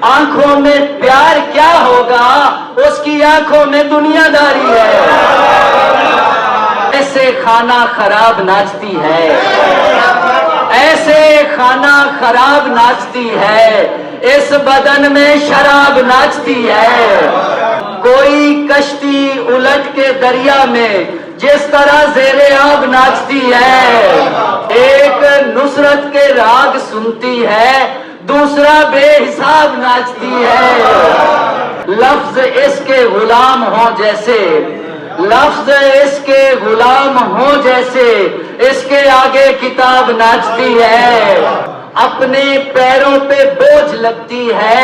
आंखों में प्यार क्या होगा, उसकी आंखों में दुनियादारी है। ऐसे खाना खराब नाचती है, ऐसे खाना खराब नाचती है, इस बदन में शराब नाचती है। कोई कश्ती उलट के दरिया में जिस तरह ज़ेरे आब नाचती है, एक नुसरत के राग सुनती है, दूसरा बेहिसाब नाचती है। लफ्ज इसके गुलाम हो जैसे, लफ्ज इसके गुलाम हो जैसे, इसके आगे किताब नाचती है। अपने पैरों पे बोझ लगती है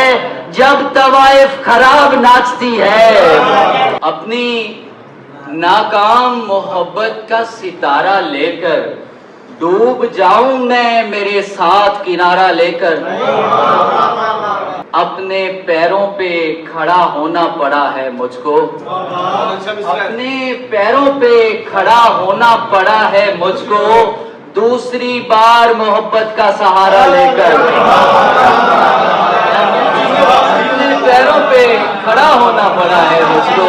जब तवाइफ खराब नाचती है। अपनी नाकाम मोहब्बत का सितारा लेकर डूब जाऊं मैं मेरे साथ किनारा लेकर। अपने पैरों पे खड़ा होना पड़ा है मुझको, अपने पैरों पे खड़ा होना पड़ा है मुझको, दूसरी बार मोहब्बत का सहारा लेकर। अपने पैरों पे खड़ा होना पड़ा है मुझको,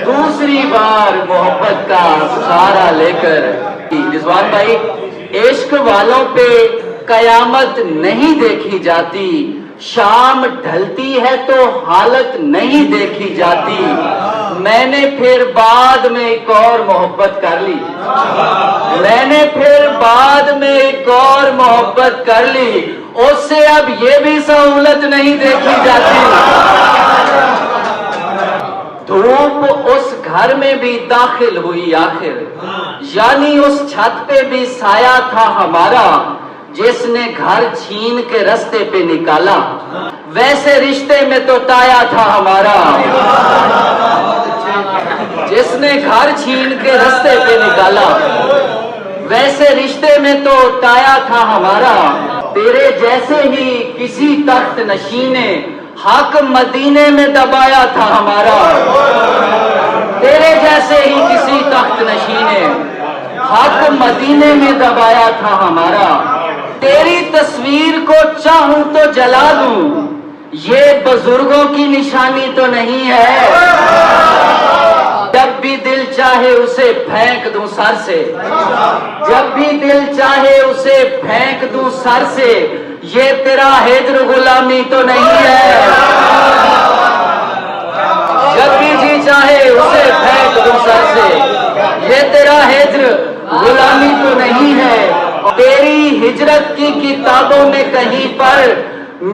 दूसरी बार मोहब्बत का सहारा लेकर। रिजवान भाई, इश्क वालों पे कयामत नहीं देखी जाती, शाम ढलती है तो हालत नहीं देखी जाती। मैंने फिर बाद में एक और मोहब्बत कर ली, मैंने फिर बाद में एक और मोहब्बत कर ली, उससे अब ये भी सहूलत नहीं देखी जाती। धूप उस घर में भी दाखिल हुई आखिर, यानी उस छत पे भी साया था हमारा, जिसने घर छीन के रास्ते पे निकाला, वैसे रिश्ते में तो ताया था हमारा। जिसने घर छीन के रास्ते पे निकाला, वैसे रिश्ते में तो ताया था हमारा। तेरे जैसे ही किसी तख्त नशीने हक मदीने में दबाया था हमारा। तेरे जैसे ही किसी तख्त नशीने हक मदीने में दबाया था हमारा। तेरी तस्वीर को चाहूं तो जला दूं, ये बुजुर्गों की निशानी तो नहीं है। जब भी दिल चाहे उसे फेंक दूं सर से, जब भी दिल चाहे उसे फेंक दूं सर से, ये तेरा हिज्र गुलामी तो नहीं है। जब भी जी चाहे उसे फेंक दूं सर से, ये तेरा हिज्र गुलामी तो नहीं है। तेरी हिजरत की किताबों में कहीं पर